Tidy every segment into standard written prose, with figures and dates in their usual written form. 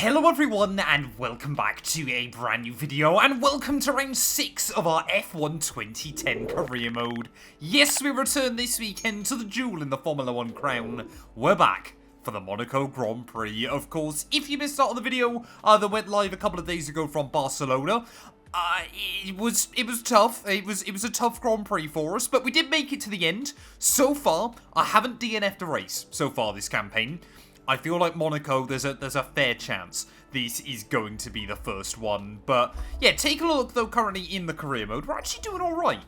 Hello everyone and welcome back to a brand new video and welcome to round 6 of our F1 2010 career mode. Yes, we return this weekend to the jewel in the Formula 1 crown. We're back for the Monaco Grand Prix. Of course, if you missed out on the video that went live a couple of days ago from Barcelona, it was tough. It was a tough Grand Prix for us, but we did make it to the end. So far, I haven't DNF'd a race so far this campaign. I feel like Monaco, there's a fair chance this is going to be the first one. But yeah, take a look though currently in the career mode. We're actually doing alright.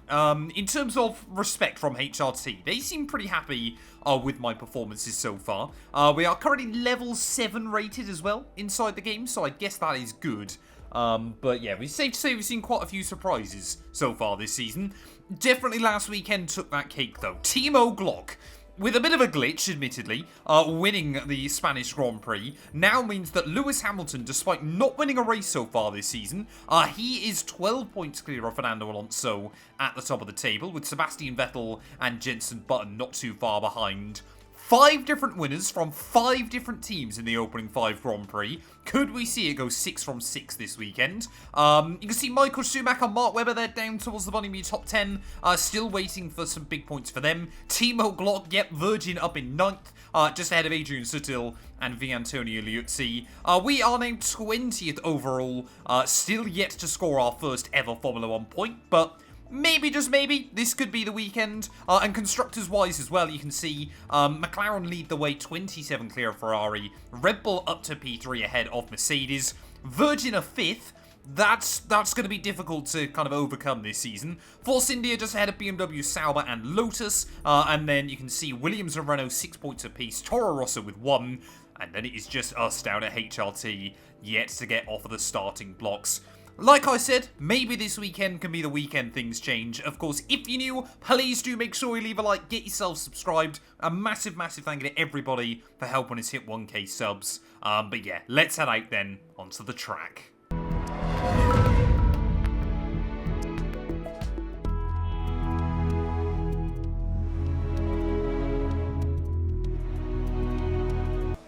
In terms of respect from HRT, they seem pretty happy with my performances so far. We are currently level 7 rated as well inside the game, so I guess that is good. But yeah, it's safe to say we've seen quite a few surprises so far this season. Definitely last weekend took that cake though. Timo Glock, with a bit of a glitch, admittedly, winning the Spanish Grand Prix now means that Lewis Hamilton, despite not winning a race so far this season, he is 12 points clear of Fernando Alonso at the top of the table, with Sebastian Vettel and Jenson Button not too far behind. 5 different winners from 5 different teams in the opening 5 Grand Prix. Could we see it go 6 from 6 this weekend? You can see Michael Schumacher and Mark Webber, they're down towards the Bunny top 10. Still waiting for some big points for them. Timo Glock, yep, Virgin up in 9th. Just ahead of Adrian Sutil and V. Antonio Liuzzi. We are now 20th overall. Still yet to score our first ever Formula 1 point, but maybe, just maybe, this could be the weekend. And constructors-wise as well, you can see McLaren lead the way, 27 clear of Ferrari. Red Bull up to P3 ahead of Mercedes. Virgin are 5th. That's going to be difficult to kind of overcome this season. Force India just ahead of BMW, Sauber and Lotus. And then you can see Williams and Renault 6 points apiece. Toro Rosso with 1. And then it is just us down at HRT yet to get off of the starting blocks. Like I said, maybe this weekend can be the weekend things change. Of course, if you're new, please do make sure you leave a like, get yourself subscribed. A massive, massive thank you to everybody for helping us hit 1k subs. But yeah, let's head out then onto the track.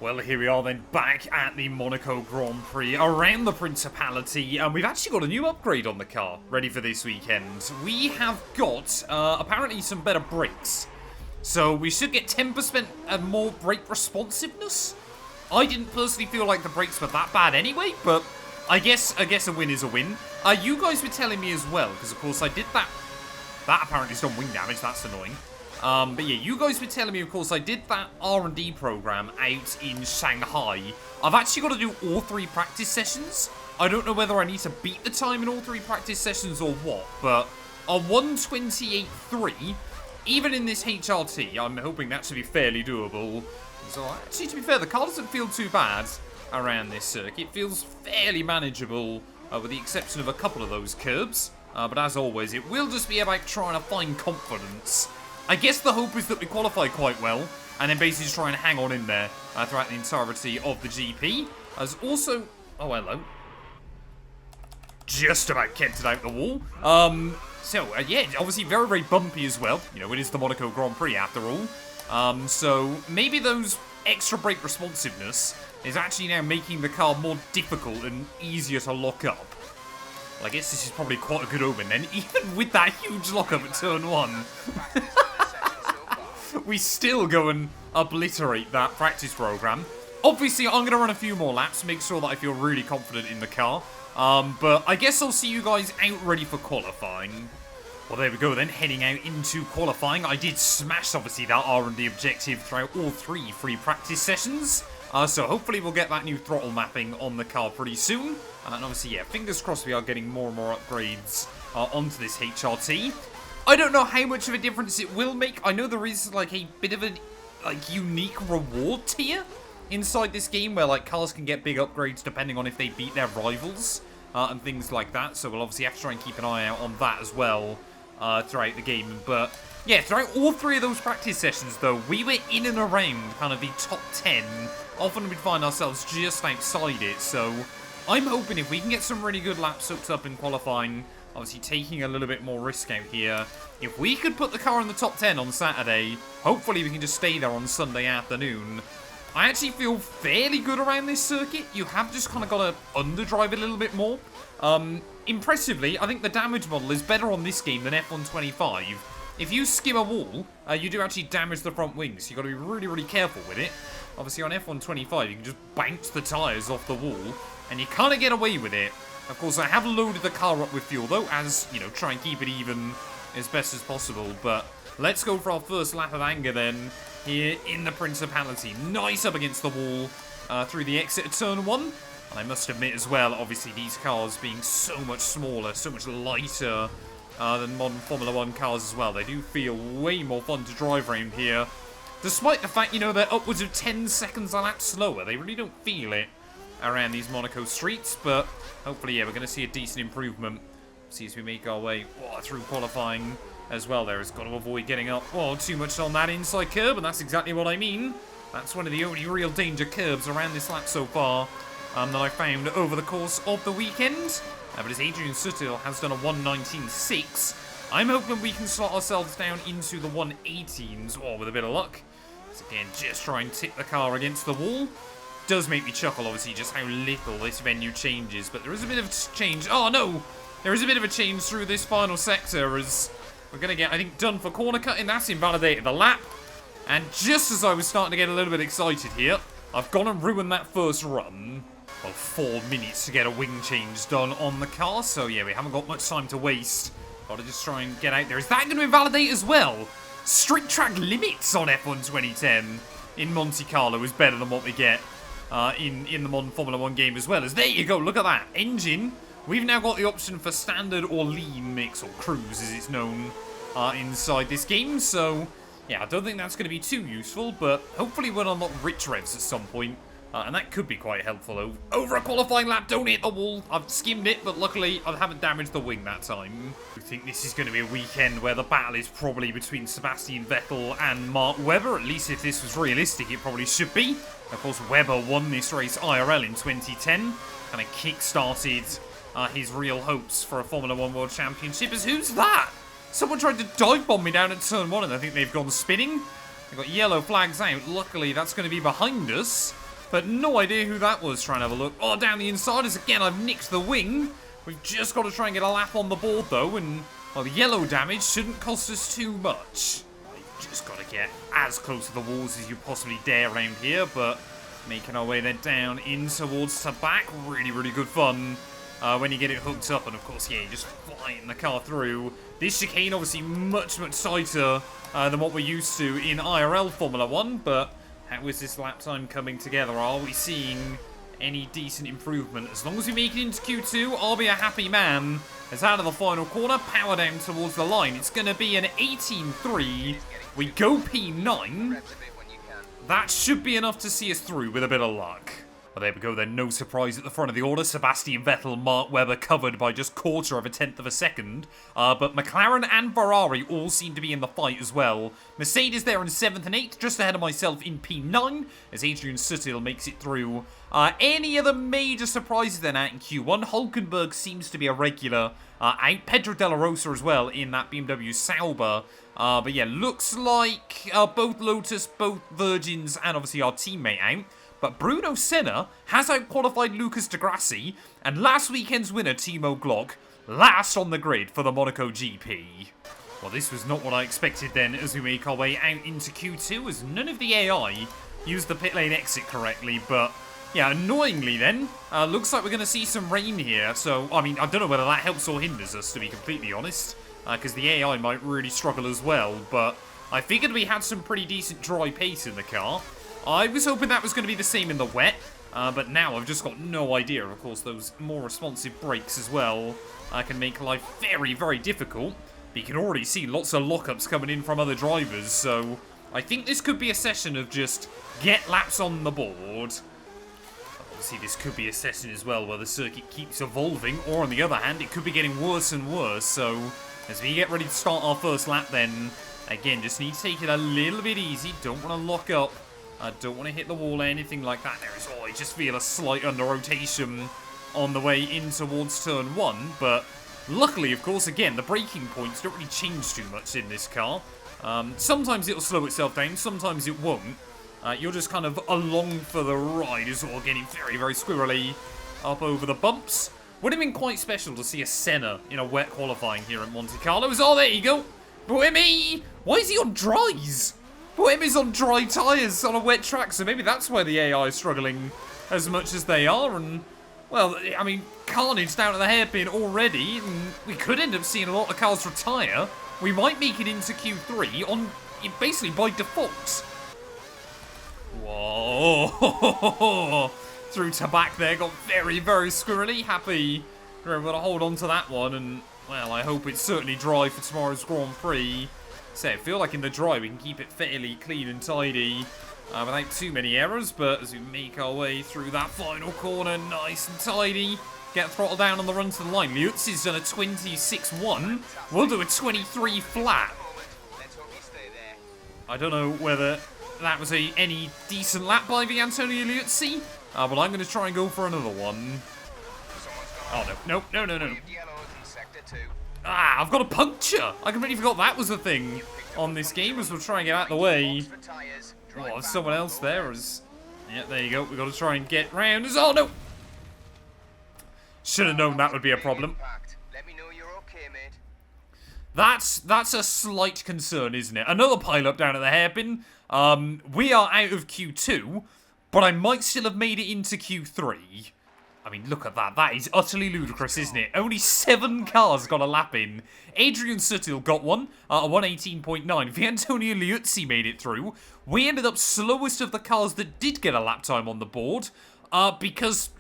Well, here we are then, back at the Monaco Grand Prix, around the Principality, and we've actually got a new upgrade on the car, ready for this weekend. We have got, apparently some better brakes. So we should get 10% more brake responsiveness. I didn't personally feel like the brakes were that bad anyway, but I guess a win is a win. You guys were telling me as well, because of course I did that. That apparently has done wing damage, that's annoying. But yeah, you guys were telling me, of course, I did that R&D program out in Shanghai. I've actually got to do all 3 practice sessions. I don't know whether I need to beat the time in all 3 practice sessions or what, but a 1:28.3, even in this HRT, I'm hoping that should be fairly doable. So actually, to be fair, the car doesn't feel too bad around this circuit. It feels fairly manageable, with the exception of a couple of those curbs. But as always, it will just be about trying to find confidence. I guess the hope is that we qualify quite well, and then basically just try and hang on in there throughout the entirety of the GP. As also... Oh, hello. Just about kept it out the wall. Yeah, obviously very, very bumpy as well. You know, it is the Monaco Grand Prix after all. So maybe those extra brake responsiveness is actually now making the car more difficult and easier to lock up. Well, I guess this is probably quite a good omen then, even with that huge lockup at turn 1. We still go and obliterate that practice program. Obviously, I'm going to run a few more laps, make sure that I feel really confident in the car. But I guess I'll see you guys out ready for qualifying. Well, there we go then, heading out into qualifying. I did smash, obviously, that R&D objective throughout all 3 free practice sessions. So hopefully we'll get that new throttle mapping on the car pretty soon. And obviously, yeah, fingers crossed we are getting more and more upgrades onto this HRT. I don't know how much of a difference it will make. I know there is like a bit of a unique reward tier inside this game where like cars can get big upgrades depending on if they beat their rivals and things like that. So we'll obviously have to try and keep an eye out on that as well throughout the game. But yeah, throughout all 3 of those practice sessions though, we were in and around kind of the top 10. Often we'd find ourselves just outside it. So I'm hoping if we can get some really good laps hooked up in qualifying, obviously taking a little bit more risk out here. If we could put the car in the top 10 on Saturday, hopefully we can just stay there on Sunday afternoon. I actually feel fairly good around this circuit. You have just kind of got to underdrive it a little bit more. Impressively, I think the damage model is better on this game than F125. If you skim a wall, you do actually damage the front wings. You've got to be really, really careful with it. Obviously, on F125, you can just bounce the tyres off the wall, and you kind of get away with it. Of course, I have loaded the car up with fuel, though, as, you know, try and keep it even as best as possible. But let's go for our first lap of anger, then, here in the Principality. Nice up against the wall through the exit of Turn 1. And I must admit as well, obviously, these cars being so much smaller, so much lighter than modern Formula 1 cars as well. They do feel way more fun to drive around here. Despite the fact, you know, they're upwards of 10 seconds a lap slower. They really don't feel it around these Monaco streets. But hopefully, yeah, we're going to see a decent improvement. See as we make our way through qualifying as well. There has got to avoid getting up too much on that inside curb. And that's exactly what I mean. That's one of the only real danger curbs around this lap so far that I found over the course of the weekend. But as Adrian Sutil has done a 1:19.6, I'm hoping we can slot ourselves down into the 1:18s, with a bit of luck. So again, just try and tip the car against the wall. Does make me chuckle, obviously, just how little this venue changes. But there is a bit of change. Oh, no! There is a bit of a change through this final sector as we're going to get, I think, done for corner cutting. That's invalidated the lap. And just as I was starting to get a little bit excited here, I've gone and ruined that first run. Well, 4 minutes to get a wing change done on the car. So, yeah, we haven't got much time to waste. Got to just try and get out there. Is that going to invalidate as well? Strict track limits on F1 2010 in Monte Carlo is better than what we get in the modern Formula 1 game as well. As there you go, look at that. Engine. We've now got the option for standard or lean mix, or cruise as it's known inside this game. So, yeah, I don't think that's going to be too useful, but hopefully we'll unlock rich revs at some point. And that could be quite helpful. Over a qualifying lap, don't hit the wall. I've skimmed it, but luckily I haven't damaged the wing that time. I think this is going to be a weekend where the battle is probably between Sebastian Vettel and Mark Webber. At least if this was realistic, it probably should be. Of course, Webber won this race IRL in 2010. Kind of kick-started his real hopes for a Formula 1 World Championship. As who's that? Someone tried to dive bomb me down at turn 1, and I think they've gone spinning. They've got yellow flags out. Luckily, that's going to be behind us. But no idea who that was. Trying to have a look. Oh, down the inside as again I've nicked the wing. We've just got to try and get a lap on the board though. And, well, the yellow damage shouldn't cost us too much. We've just got to get as close to the walls as you possibly dare around here. But making our way then down in towards the back. Really, really good fun when you get it hooked up. And, of course, yeah, you just flying the car through. This chicane obviously much, much tighter than what we're used to in IRL Formula 1. But how is this lap time coming together? Are we seeing any decent improvement? As long as we make it into Q2, I'll be a happy man. As out of the final corner, power down towards the line. It's going to be an 18.3. We go P9. That should be enough to see us through with a bit of luck. Well, there we go then. No surprise at the front of the order. Sebastian Vettel, Mark Webber covered by just 1/4 of a second. But McLaren and Ferrari all seem to be in the fight as well. Mercedes there in 7th and 8th, just ahead of myself in P9, as Adrian Sutil makes it through. Any other major surprises then out in Q1? Hulkenberg seems to be a regular out. Pedro De La Rosa as well in that BMW Sauber. But yeah, looks like both Lotus, both Virgins, and obviously our teammate out. But Bruno Senna has out-qualified Lucas de Grassi, and last weekend's winner, Timo Glock, last on the grid for the Monaco GP. Well, this was not what I expected then as we make our way out into Q2, as none of the AI used the pit lane exit correctly, but yeah, annoyingly then, looks like we're going to see some rain here. So, I mean, I don't know whether that helps or hinders us, to be completely honest, because the AI might really struggle as well, but I figured we had some pretty decent dry pace in the car. I was hoping that was going to be the same in the wet, but now I've just got no idea. Of course, those more responsive brakes as well can make life very, very difficult. But you can already see lots of lockups coming in from other drivers, so I think this could be a session of just get laps on the board. Obviously, this could be a session as well where the circuit keeps evolving, or on the other hand, it could be getting worse and worse. So as we get ready to start our first lap then, again, just need to take it a little bit easy. Don't want to lock up. I don't want to hit the wall or anything like that. There is, I just feel a slight under rotation on the way in towards turn 1. But luckily, of course, again, the braking points don't really change too much in this car. Sometimes it'll slow itself down, sometimes it won't. You're just kind of along for the ride as well, getting very, very squirrely up over the bumps. Would have been quite special to see a Senna in a wet qualifying here at Monte Carlo. Oh, there you go. Boemi! Why is he on dries? Boemi's on dry tyres on a wet track, so maybe that's why the AI is struggling as much as they are. And, well, I mean, carnage down at the hairpin already. And we could end up seeing a lot of cars retire. We might make it into Q3 on basically by default. Whoa! Through to back there, got very, very squirrely. Happy we're able to hold on to that one, and, well, I hope it's certainly dry for tomorrow's Grand Prix. So I feel like in the dry we can keep it fairly clean and tidy without too many errors, but as we make our way through that final corner, nice and tidy, get throttle down on the run to the line. Liuzzi's done a 26.1. We'll do a 23 flat. I don't know whether that was any decent lap by the Antonio Liuzzi, but I'm going to try and go for another one. Oh, no. No. Ah, I've got a puncture. I completely forgot that was a thing on this game as we're trying to get out of the way. Oh, there's someone else there. Yeah, there you go. We've got to try and get round. Oh, no. Should have known that would be a problem. That's a slight concern, isn't it? Another pile-up down at the hairpin. We are out of Q2, but I might still have made it into Q3. I mean, look at that. That is utterly ludicrous, isn't it? Only 7 cars got a lap in. Adrian Sutil got one, a 118.9. The Antonio Liuzzi made it through. We ended up slowest of the cars that did get a lap time on the board, because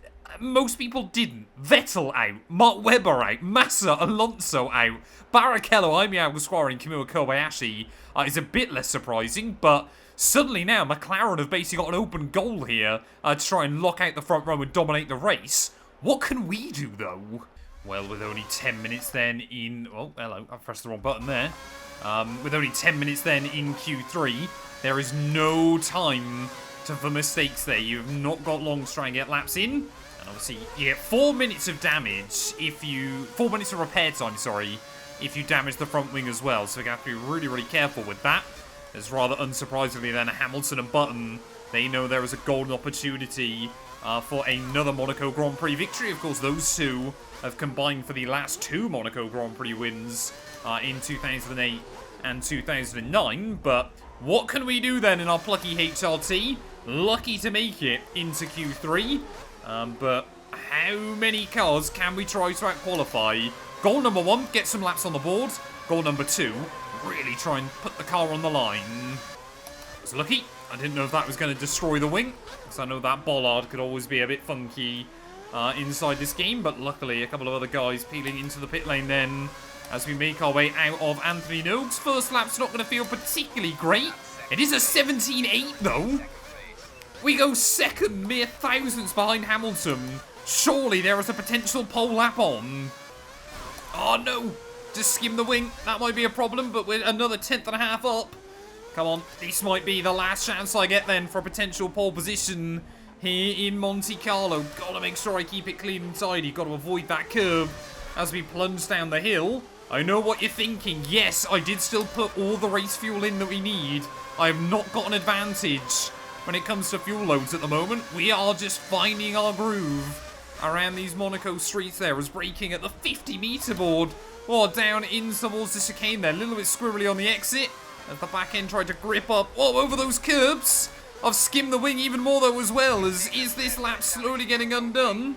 most people didn't. Vettel out, Mark Webber out, Massa, Alonso out, Barrichello, Aimi Alguersuari and Kamui Kobayashi is a bit less surprising, but suddenly now McLaren have basically got an open goal here to try and lock out the front row and dominate the race. What can we do, though? Well, with only 10 minutes then in... Oh, hello, I pressed the wrong button there. With only 10 minutes then in Q3, there is no time for mistakes there. You've not got long to try and get laps in. And obviously, you get 4 minutes of damage if you... 4 minutes of repair time, sorry, if you damage the front wing as well. So we're going to have to be really, really careful with that. As rather unsurprisingly then, Hamilton and Button, they know there is a golden opportunity for another Monaco Grand Prix victory. Of course, those two have combined for the last 2 Monaco Grand Prix wins in 2008 and 2009. But what can we do then in our plucky HRT? Lucky to make it into Q3. But how many cars can we try to out-qualify? Goal number 1, get some laps on the board. Goal number 2, really try and put the car on the line. I was lucky. I didn't know if that was going to destroy the wing, because I know that bollard could always be a bit funky inside this game, but luckily a couple of other guys peeling into the pit lane then as we make our way out of Anthony Noakes. First lap's not going to feel particularly great. It is a 17.8 though. We go second, mere thousandths behind Hamilton. Surely there is a potential pole lap on. Oh no. Just skim the wing. That might be a problem, but we're another 10th and a half up. Come on. This might be the last chance I get then for a potential pole position here in Monte Carlo. Gotta make sure I keep it clean and tidy. Gotta avoid that curve as we plunge down the hill. I know what you're thinking. Yes, I did still put all the race fuel in that we need. I have not got an advantage when it comes to fuel loads at the moment. We are just finding our groove around these Monaco streets there as braking at the 50-meter board. Oh, down in towards the chicane there. A little bit squirrely on the exit as the back end tried to grip up. Oh, over those curbs. I've skimmed the wing even more though as well. As is this lap slowly getting undone?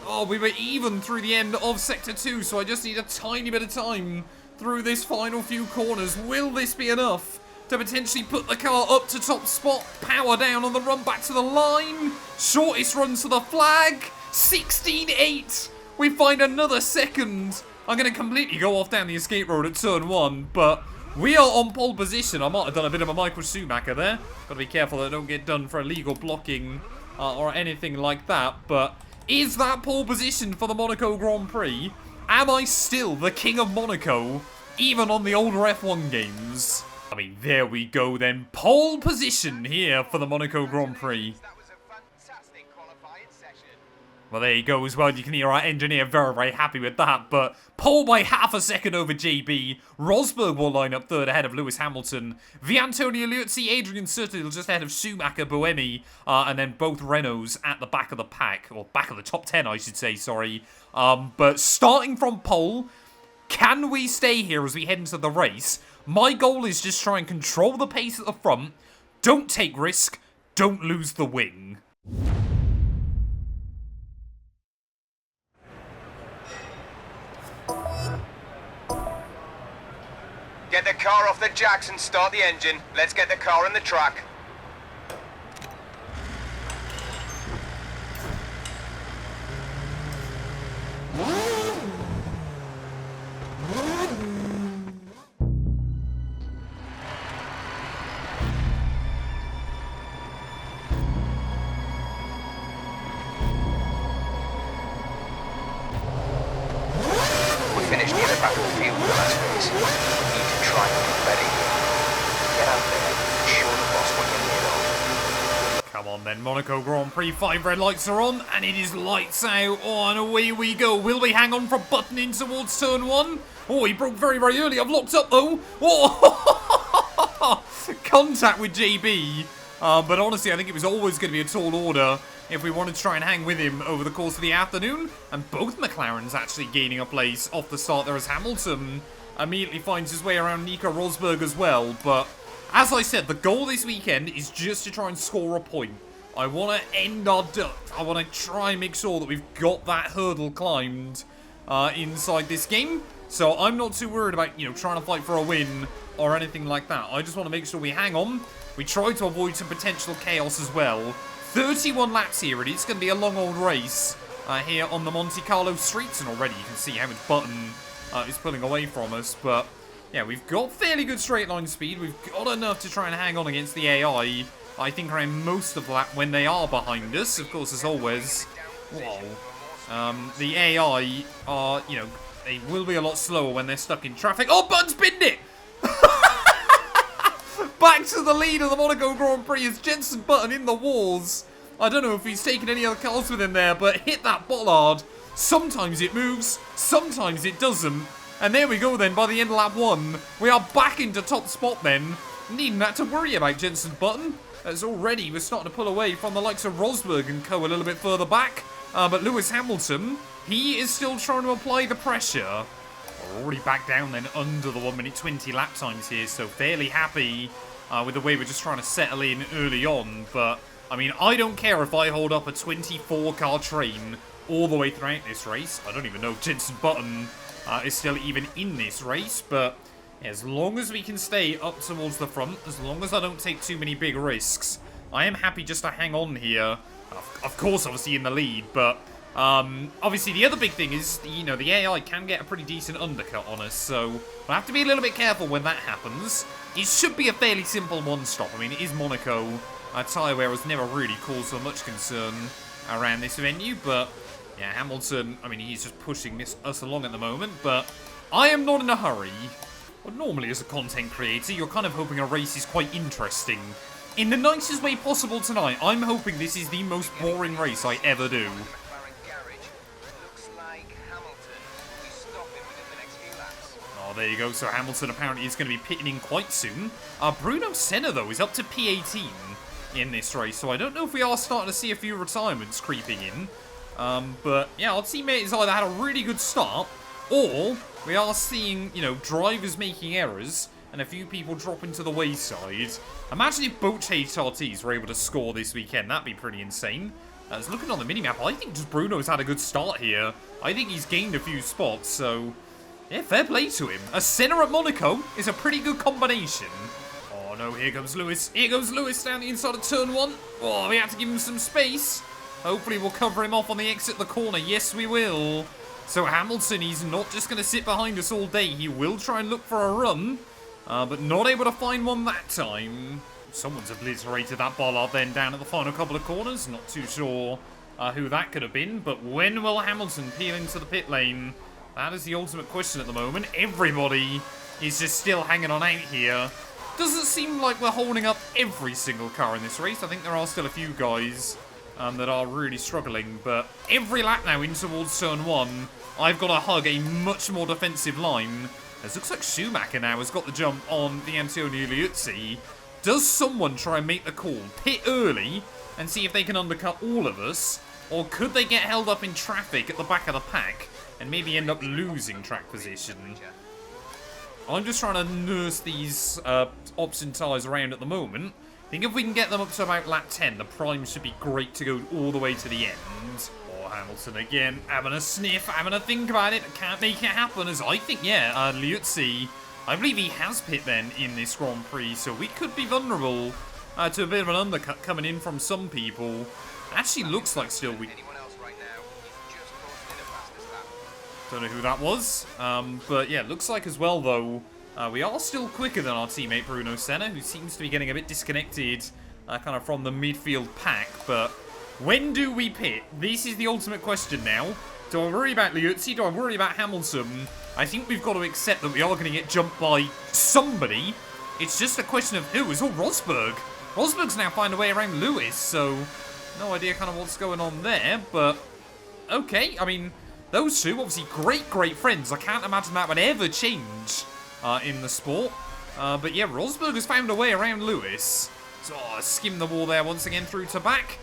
Oh, we were even through the end of Sector 2, so I just need a tiny bit of time through this final few corners. Will this be enough to potentially put the car up to top spot? Power down on the run back to the line. Shortest run to the flag. 16.8. We find another second. I'm going to completely go off down the escape road at turn 1, but we are on pole position. I might have done a bit of a Michael Schumacher there. Got to be careful that I don't get done for illegal blocking or anything like that, but is that pole position for the Monaco Grand Prix? Am I still the king of Monaco, even on the older F1 games? I mean, there we go then. Pole position here for the Monaco Grand Prix. Well, there you go as well. You can hear our engineer very, very happy with that. But pole by half a second over JB. Rosberg will line up third ahead of Lewis Hamilton. Viantonio Liuzzi, Adrian Sutil just ahead of Schumacher, Buemi. And then both Renaults at the back of the pack. Or back of the top 10, I should say, sorry. But starting from pole, can we stay here as we head into the race? My goal is just try and control the pace at the front. Don't take risk. Don't lose the wing. Get the car off the jacks and start the engine. Let's get the car on the track. We finished near the back of the field for the last race. We need to try and get ready. Get out there and show the boss what you're made of. Come on then, Monaco Grand Prix, 5 red lights are on, and it is lights out. Oh, and away we go. Will we hang on for Button in towards turn 1? Oh, he broke very, very early. I've locked up though. Oh, contact with JB. But honestly, I think it was always going to be a tall order if we wanted to try and hang with him over the course of the afternoon. And both McLarens actually gaining a place off the start there as Hamilton immediately finds his way around Nico Rosberg as well. But as I said, the goal this weekend is just to try and score a point. I want to end our duck. I want to try and make sure that we've got that hurdle climbed inside this game. So I'm not too worried about, trying to fight for a win or anything like that. I just want to make sure we hang on. We try to avoid some potential chaos as well. 31 laps here, and it's going to be a long old race here on the Monte Carlo streets. And already you can see how much Button is pulling away from us. But yeah, we've got fairly good straight line speed. We've got enough to try and hang on against the AI. I think around most of the lap when they are behind us. Of course, as always, the AI are, they will be a lot slower when they're stuck in traffic. Oh, Button's binned it! Back to the lead of the Monaco Grand Prix is Jenson Button in the walls. I don't know if he's taken any other cars with him there, but hit that bollard. Sometimes it moves, sometimes it doesn't. And there we go then, by the end of lap 1. We are back into top spot then. Needing that to worry about Jenson Button, as already we're starting to pull away from the likes of Rosberg and co a little bit further back. But Lewis Hamilton, he is still trying to apply the pressure. We're already back down then under the 1 minute 20 lap times here, so fairly happy with the way we're just trying to settle in early on. But, I mean, I don't care if I hold up a 24-car train all the way throughout this race. I don't even know if Jenson Button is still even in this race, but as long as we can stay up towards the front, as long as I don't take too many big risks, I am happy just to hang on here. Of course, obviously in the lead, but obviously the other big thing is, the AI can get a pretty decent undercut on us, so we'll have to be a little bit careful when that happens. It should be a fairly simple one-stop. I mean, it is Monaco. A tyre wear has never really caused so much concern around this venue, but yeah, Hamilton, I mean, he's just pushing us along at the moment, but I am not in a hurry. Well, normally as a content creator, you're kind of hoping a race is quite interesting. In the nicest way possible tonight, I'm hoping this is the most boring race I ever do. Oh, there you go. So Hamilton apparently is going to be pitting in quite soon. Bruno Senna, though, is up to P18 in this race, so I don't know if we are starting to see a few retirements creeping in. But yeah, our teammate has either had a really good start, or we are seeing, drivers making errors and a few people dropping to the wayside. Imagine if both HRTs were able to score this weekend. That'd be pretty insane. As looking on the minimap, I think just Bruno's had a good start here. I think he's gained a few spots, so yeah, fair play to him. A Senna at Monaco is a pretty good combination. Oh no, here comes Lewis. Here goes Lewis down the inside of turn 1. Oh, we have to give him some space. Hopefully we'll cover him off on the exit of the corner. Yes, we will. So Hamilton, he's not just going to sit behind us all day. He will try and look for a run, but not able to find one that time. Someone's obliterated that bollard then down at the final couple of corners. Not too sure who that could have been, but when will Hamilton peel into the pit lane? That is the ultimate question at the moment. Everybody is just still hanging on out here. Doesn't seem like we're holding up every single car in this race. I think there are still a few guys that are really struggling. But every lap now in towards turn 1, I've got to hug a much more defensive line. It looks like Schumacher now has got the jump on the Antonio Liuzzi. Does someone try and make the call? Pit early and see if they can undercut all of us? Or could they get held up in traffic at the back of the pack and maybe end up losing track position? I'm just trying to nurse these option tyres around at the moment. I think if we can get them up to about lap 10, the prime should be great to go all the way to the end. Or Hamilton again, having a sniff, having a think about it. Can't make it happen, as I think, yeah, Liuzzi, I believe he has pit then in this Grand Prix, so we could be vulnerable to a bit of an undercut coming in from some people. Actually looks like still we... Don't know who that was, but yeah, looks like as well though, we are still quicker than our teammate Bruno Senna, who seems to be getting a bit disconnected kind of from the midfield pack. But when do we pit? This is the ultimate question now. Do I worry about Liuzzi? Do I worry about Hamilton? I think we've got to accept that we are going to get jumped by somebody. It's just a question of who. It's all Rosberg. Rosberg's now finding a way around Lewis, so no idea kind of what's going on there, but okay, I mean... Those two, obviously great friends. I can't imagine that would ever change in the sport. But yeah, Rosberg has found a way around Lewis. So, skim the wall there once again through to back.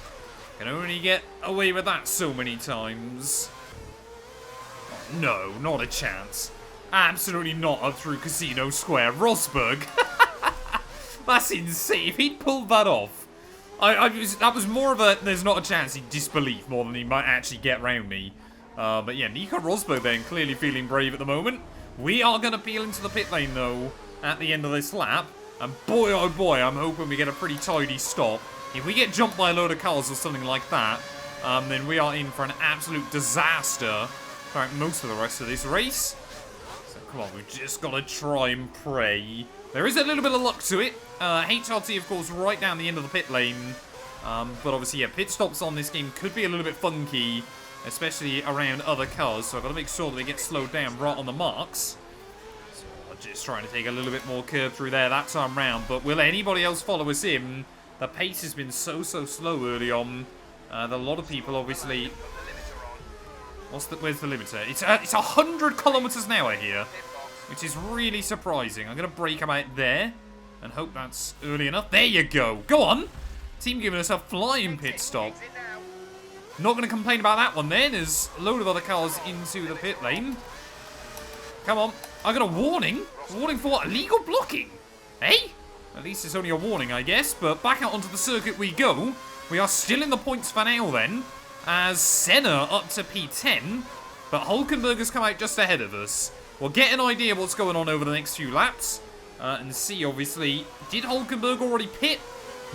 Can only get away with that so many times. Oh, no, not a chance. Absolutely not up through Casino Square. Rosberg. That's insane. If he'd pulled that off. That was more of a, there's not a chance in disbelief more than he might actually get round me. But yeah, Nico Rosberg then clearly feeling brave at the moment. We are going to peel into the pit lane though at the end of this lap. And boy oh boy, I'm hoping we get a pretty tidy stop. If we get jumped by a load of cars or something like that, then we are in for an absolute disaster throughout most of the rest of this race. So come on, we've just got to try and pray. There is a little bit of luck to it. HRT, of course, right down the end of the pit lane. But obviously, yeah, pit stops on this game could be a little bit funky, especially around other cars, so I've got to make sure that they get slowed down right on the marks. So I'm just trying to take a little bit more curve through there that time round, but will anybody else follow us in? The pace has been so slow early on. That a lot of people obviously... Where's the limiter? It's 100 kilometers an hour here, which is really surprising. I'm going to brake him out there and hope that's early enough. There you go. Go on. Team giving us a flying pit stop. Not going to complain about that one then. There's a load of other cars into the pit lane. Come on. I got a warning. A warning for what? Illegal blocking. Hey? At least it's only a warning, I guess. But back out onto the circuit we go. We are still in the points for now then, as Senna up to P10. But Hulkenberg has come out just ahead of us. We'll get an idea what's going on over the next few laps. And see, obviously, did Hulkenberg already pit?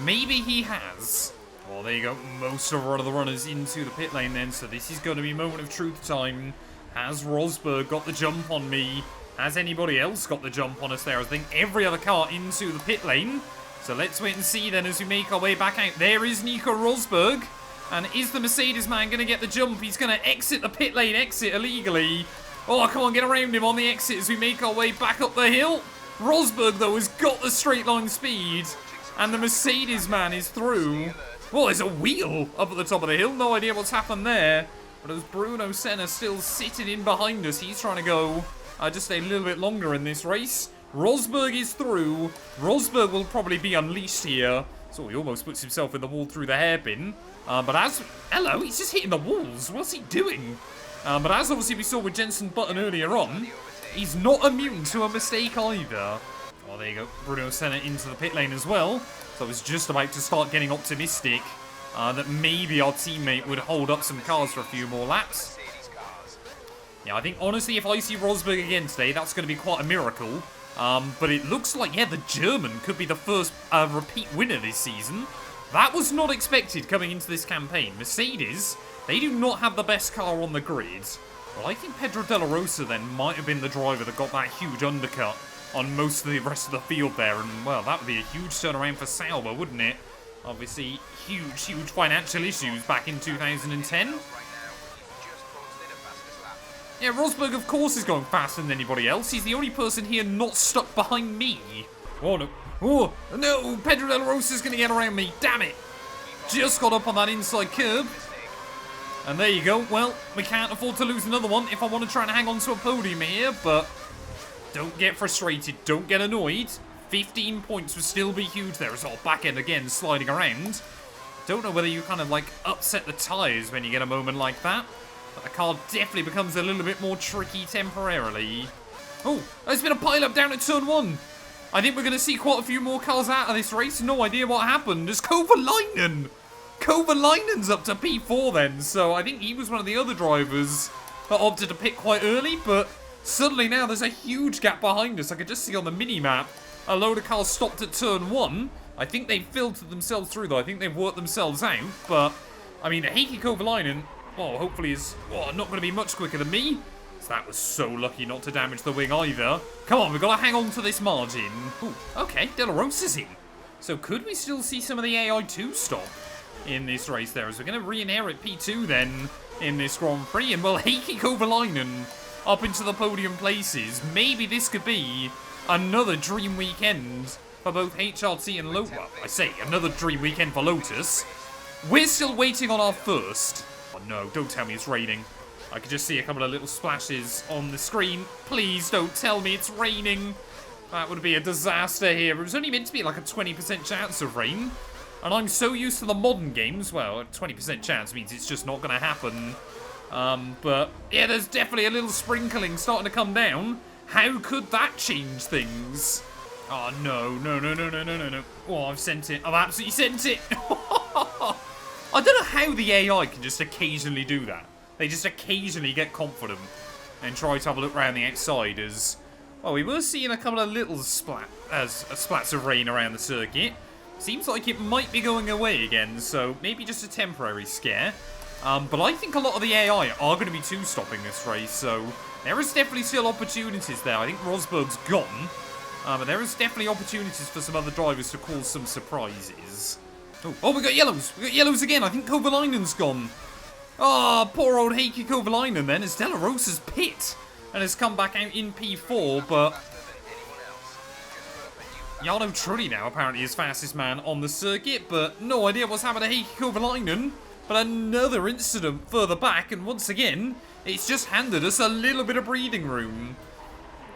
Maybe he has. Well, there you go. Most of one of the runners into the pit lane then. So this is going to be moment of truth time. Has Rosberg got the jump on me? Has anybody else got the jump on us there? I think every other car into the pit lane. So let's wait and see then as we make our way back out. There is Nico Rosberg. And is the Mercedes man going to get the jump? He's going to exit the pit lane, exit illegally. Oh, come on, get around him on the exit as we make our way back up the hill. Rosberg, though, has got the straight line speed. And the Mercedes man is through. Well, there's a wheel up at the top of the hill. No idea what's happened there. But as Bruno Senna still sitting in behind us, he's trying to go just a little bit longer in this race. Rosberg is through. Rosberg will probably be unleashed here. So he almost puts himself in the wall through the hairpin. But as... Hello, he's just hitting the walls. What's he doing? But as obviously we saw with Jenson Button earlier on, he's not immune to a mistake either. Oh, there you go. Bruno Senna into the pit lane as well. So I was just about to start getting optimistic that maybe our teammate would hold up some cars for a few more laps. Yeah, I think honestly, if I see Rosberg again today, that's going to be quite a miracle. But it looks like, yeah, the German could be the first repeat winner this season. That was not expected coming into this campaign. Mercedes, they do not have the best car on the grid. Well, I think Pedro De La Rosa then might have been the driver that got that huge undercut on most of the rest of the field there. And, well, that would be a huge turnaround for Sauber, wouldn't it? Obviously, huge financial issues back in 2010. Yeah, Rosberg, of course, is going faster than anybody else. He's the only person here not stuck behind me. Oh, no. Oh, no. Pedro De La Rosa is going to get around me. Damn it. Just got up on that inside curb. And there you go. Well, we can't afford to lose another one if I want to try and hang on to a podium here, but don't get frustrated. Don't get annoyed. 15 points would still be huge there as well. Back end again, sliding around. Don't know whether you kind of like upset the tyres when you get a moment like that. But the car definitely becomes a little bit more tricky temporarily. Oh, there's been a pile-up down at turn 1. I think we're going to see quite a few more cars out of this race. No idea what happened. There's Kovalainen. Kovalainen's up to P4 then, so I think he was one of the other drivers that opted to pit quite early, but suddenly now there's a huge gap behind us. I could just see on the mini-map a load of cars stopped at turn 1. I think they've filtered themselves through though. I think they've worked themselves out, but I mean, Heikki Kovalainen, well, hopefully is not going to be much quicker than me. So that was so lucky not to damage the wing either. Come on, we've got to hang on to this margin. Ooh, okay, De La Rosa's in. So could we still see some of the AI2 stop in this race there, as we're going to re-inherit P2 then in this Grand Prix, and well, Heikki Kovalainen up into the podium places. Maybe this could be another dream weekend for both HRT and Lotus. Well, I say another dream weekend for Lotus. We're still waiting on our first. Oh no, don't tell me it's raining. I could just see a couple of little splashes on the screen. Please don't tell me it's raining. That would be a disaster here. It was only meant to be like a 20% chance of rain. And I'm so used to the modern games, well, a 20% chance means it's just not going to happen. But, yeah, there's definitely a little sprinkling starting to come down. How could that change things? Oh, no. Oh, I've sent it. I've absolutely sent it. I don't know how the AI can just occasionally do that. They just occasionally get confident and try to have a look around the outside as... Well, we were seeing a couple of little splats of rain around the circuit. Seems like it might be going away again, so maybe just a temporary scare. But I think a lot of the AI are going to be two-stopping this race, so there is definitely still opportunities there. I think Rosberg's gone, but there is definitely opportunities for some other drivers to cause some surprises. Oh, we got yellows. We got yellows again. I think Kovalainen's gone. Oh, poor old Heikki Kovalainen then. It's De La Rosa's pit and has come back out in P4, but Jarno Trulli now apparently is fastest man on the circuit, but no idea what's happened to Heikki Kovalainen. But another incident further back, and once again, it's just handed us a little bit of breathing room.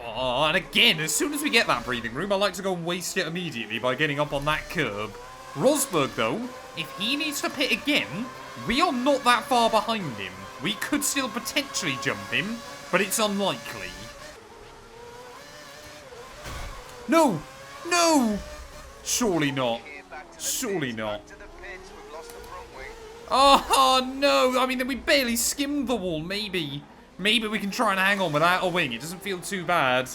Oh, and again, as soon as we get that breathing room, I like to go and waste it immediately by getting up on that curb. Rosberg, though, if he needs to pit again, we are not that far behind him. We could still potentially jump him, but it's unlikely. No! No! Surely not. Surely not. Oh, no. I mean, we barely skimmed the wall. Maybe we can try and hang on without a wing. It doesn't feel too bad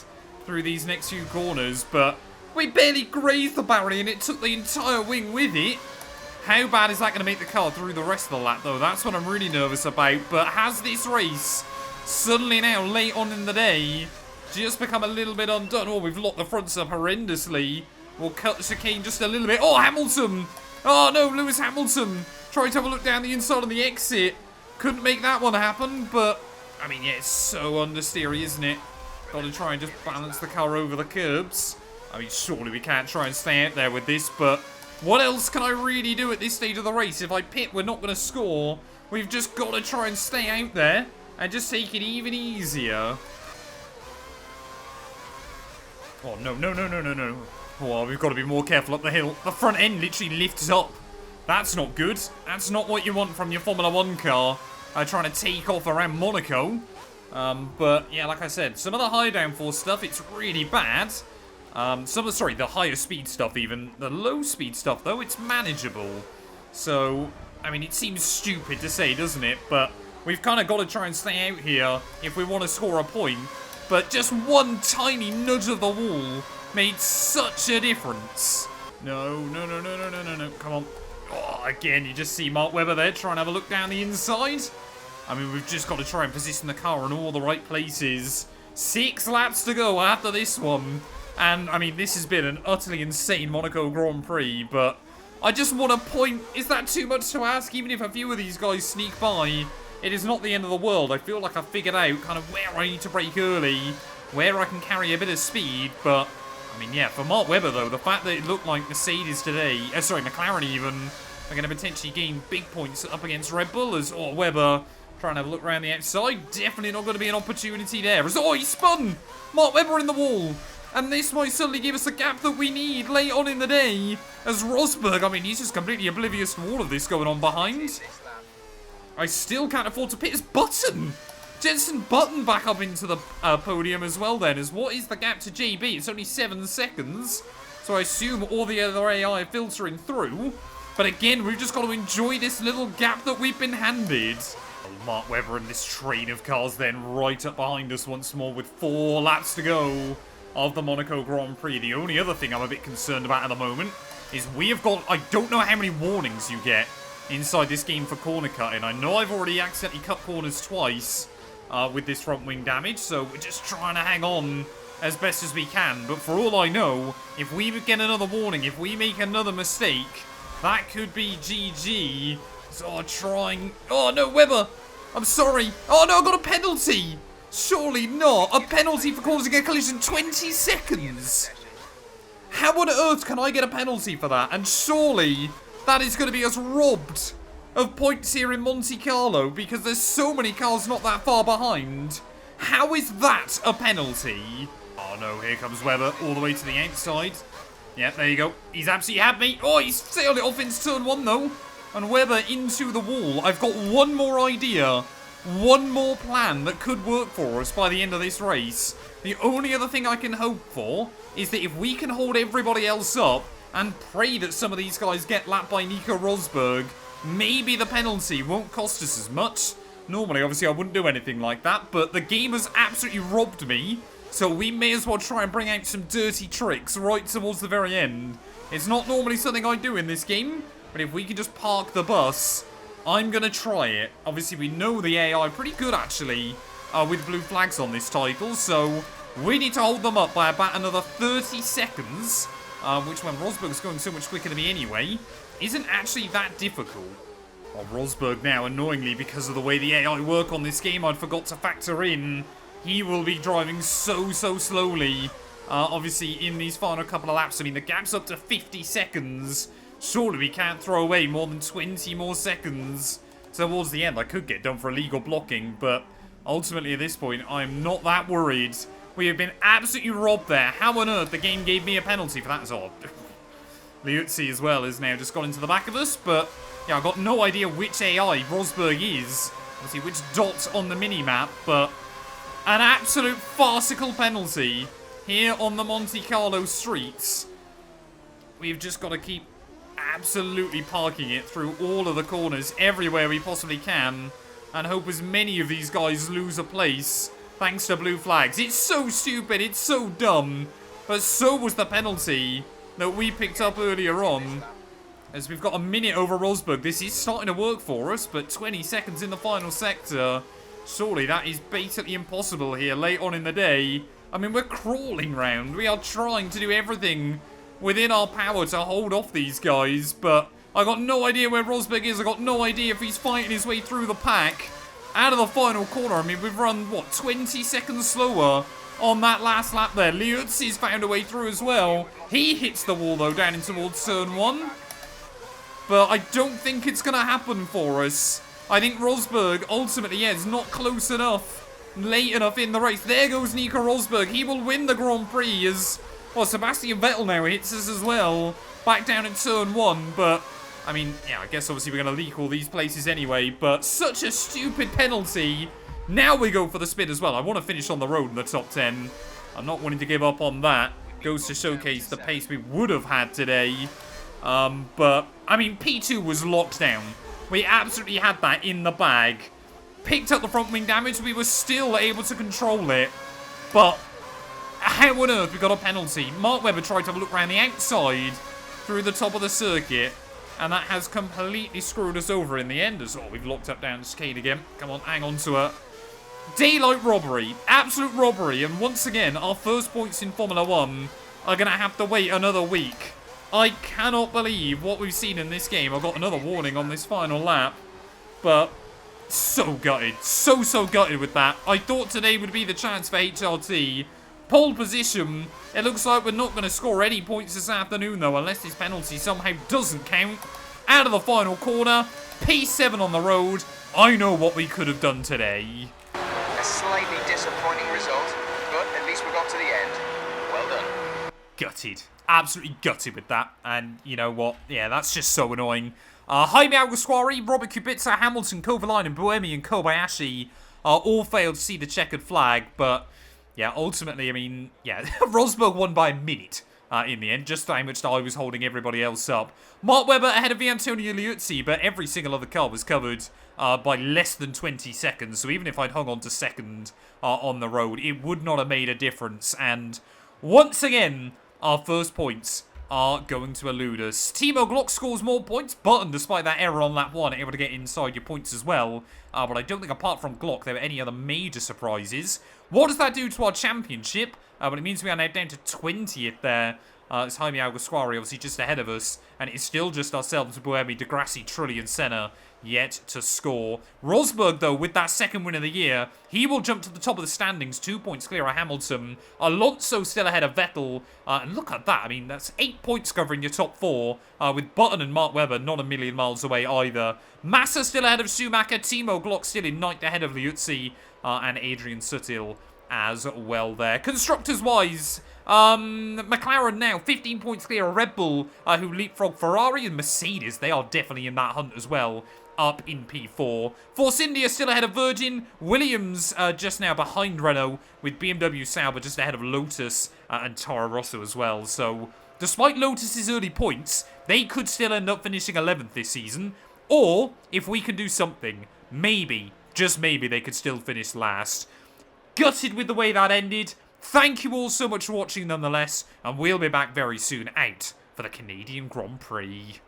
through these next few corners, but we barely grazed the barrier and it took the entire wing with it. How bad is that going to make the car through the rest of the lap, though? That's what I'm really nervous about. But has this race suddenly now, late on in the day, just become a little bit undone? Oh, we've locked the fronts up horrendously. We'll cut the chicane just a little bit. Oh, Hamilton! Oh, no, Lewis Hamilton! Tried to have a look down the inside on the exit. Couldn't make that one happen, but... I mean, yeah, it's so understeery, isn't it? Got to try and just balance the car over the curbs. I mean, surely we can't try and stay out there with this, but... What else can I really do at this stage of the race? If I pit, we're not going to score. We've just got to try and stay out there and just take it even easier. Oh, no. Oh, we've got to be more careful up the hill. The front end literally lifts up. That's not good. That's not what you want from your Formula 1 car. Trying to take off around Monaco. But, yeah, like I said, some of the high downforce stuff, it's really bad. The higher speed stuff even. The low speed stuff, though, it's manageable. So, I mean, it seems stupid to say, doesn't it? But we've kind of got to try and stay out here if we want to score a point. But just one tiny nudge of the wall made such a difference. No. Come on. Oh, again, you just see Mark Webber there trying to have a look down the inside. I mean, we've just got to try and position the car in all the right places. 6 laps to go after this one. And, I mean, this has been an utterly insane Monaco Grand Prix, but I just want to point, is that too much to ask? Even if a few of these guys sneak by, it is not the end of the world. I feel like I've figured out kind of where I need to brake early, where I can carry a bit of speed, but, I mean, yeah, for Mark Webber, though, the fact that it looked like Mercedes today, McLaren even, are going to potentially gain big points up against Red Bull as Webber trying to have a look around the outside. Definitely not going to be an opportunity there. As, he spun! Mark Webber in the wall. And this might suddenly give us the gap that we need late on in the day. As Rosberg, I mean, he's just completely oblivious to all of this going on behind. I still can't afford to pit his Button. Jensen Button back up into the podium as well then. As what is the gap to JB? It's only 7 seconds. So I assume all the other AI are filtering through. But again, we've just got to enjoy this little gap that we've been handed. Mark Webber and this train of cars then right up behind us once more with 4 laps to go of the Monaco Grand Prix. The only other thing I'm a bit concerned about at the moment is we have got, I don't know how many warnings you get inside this game for corner cutting. I know I've already accidentally cut corners twice with this front wing damage, so we're just trying to hang on as best as we can. But for all I know, if we get another warning, if we make another mistake, that could be GG. So trying... Oh no, Webber! I'm sorry. Oh no, I got a penalty! Surely not. A penalty for causing a collision. 20 seconds! How on earth can I get a penalty for that? And surely that is going to be us robbed of points here in Monte Carlo because there's so many cars not that far behind. How is that a penalty? Oh no, here comes Webber all the way to the outside. Yeah, there you go. He's absolutely had me. Oh, he's sailed it off into turn 1 though. And Webber into the wall. I've got one more idea. One more plan that could work for us by the end of this race. The only other thing I can hope for is that if we can hold everybody else up and pray that some of these guys get lapped by Nico Rosberg, maybe the penalty won't cost us as much. Normally, obviously, I wouldn't do anything like that, but the game has absolutely robbed me, so we may as well try and bring out some dirty tricks right towards the very end. It's not normally something I do in this game, but if we can just park the bus, I'm going to try it. Obviously, we know the AI pretty good, actually, with blue flags on this title, so we need to hold them up by about another 30 seconds, which, when Rosberg's going so much quicker than me anyway, isn't actually that difficult. Well, Rosberg now, annoyingly, because of the way the AI work on this game, I forgot to factor in, he will be driving so slowly, obviously, in these final couple of laps. I mean, the gap's up to 50 seconds. Surely we can't throw away more than 20 more seconds towards the end. I could get done for illegal blocking, but ultimately at this point, I'm not that worried. We have been absolutely robbed there. How on earth the game gave me a penalty for that is odd. Liuzzi as well has now just gone into the back of us, but yeah, I've got no idea which AI Rosberg is. Obviously, which dot on the mini-map, but an absolute farcical penalty here on the Monte Carlo streets. We've just got to keep absolutely parking it through all of the corners everywhere we possibly can and hope as many of these guys lose a place thanks to blue flags. It's so stupid, it's so dumb, but so was the penalty that we picked up earlier on. As we've got a minute over Rosberg, this is starting to work for us, but 20 seconds in the final sector, surely that is basically impossible here late on in the day. I mean, we're crawling round, we are trying to do everything within our power to hold off these guys, but I got no idea where Rosberg is. I got no idea if he's fighting his way through the pack out of the final corner. I mean, we've run, what, 20 seconds slower on that last lap there. Liuzzi's found a way through as well. He hits the wall, though, down in towards turn 1. But I don't think it's going to happen for us. I think Rosberg, ultimately, yeah, is not close enough, late enough in the race. There goes Nico Rosberg. He will win the Grand Prix as... Well, Sebastian Vettel now hits us as well, back down in turn 1, but, I mean, yeah, I guess obviously we're going to leak all these places anyway, but such a stupid penalty. Now we go for the spin as well. I want to finish on the road in the top 10. I'm not wanting to give up on that. Goes to showcase the pace we would have had today. But, I mean, P2 was locked down. We absolutely had that in the bag. Picked up the front wing damage, we were still able to control it, but... How on earth we got a penalty? Mark Webber tried to have a look around the outside through the top of the circuit, and that has completely screwed us over in the end as well. We've locked up down to Skate again. Come on, hang on to it. Daylight robbery. Absolute robbery. And once again, our first points in Formula 1 are going to have to wait another week. I cannot believe what we've seen in this game. I've got another warning on this final lap, but so gutted. So gutted with that. I thought today would be the chance for HRT. Pole position. It looks like we're not going to score any points this afternoon, though, unless this penalty somehow doesn't count. out of the final corner. P7 on the road. I know what we could have done today. A slightly disappointing result, but at least we got to the end. Well done. Gutted. Absolutely gutted with that. And you know what? Yeah, that's just so annoying. Jaime Alguersuari, Robert Kubica, Hamilton, Kovalainen, Buemi, and Kobayashi all failed to see the checkered flag. But yeah, ultimately, I mean, yeah, Rosberg won by a minute. In the end, just how much I was holding everybody else up. Mark Webber ahead of Antonio Liuzzi, but every single other car was covered by less than 20 seconds. So even if I'd hung on to second on the road, it would not have made a difference. And once again, our first points are going to elude us. Timo Glock scores more points. Button, despite that error on lap 1, able to get inside your points as well. But I don't think apart from Glock, there were any other major surprises. What does that do to our championship? But it means we are now down to 20th there. It's Jaime Alguersuari obviously just ahead of us. And it's still just ourselves, Buemi, Degrassi, Trulli and Senna yet to score. Rosberg, though, with that second win of the year, he will jump to the top of the standings, 2 points clear of Hamilton. Alonso still ahead of Vettel. And look at that. I mean, that's 8 points covering your top 4. With Button and Mark Webber not a million miles away either. Massa still ahead of Schumacher. Timo Glock still in 9th ahead of Liuzzi. And Adrian Sutil as well there. Constructors-wise, McLaren now 15 points clear of Red Bull, who leapfrog Ferrari, and Mercedes. They are definitely in that hunt as well, up in P4. Force India still ahead of Virgin. Williams just now behind Renault, with BMW Sauber just ahead of Lotus and Toro Rosso as well. So, despite Lotus's early points, they could still end up finishing 11th this season. Or, if we can do something, maybe, just maybe, they could still finish last. Gutted with the way that ended. Thank you all so much for watching nonetheless, and we'll be back very soon out for the Canadian Grand Prix.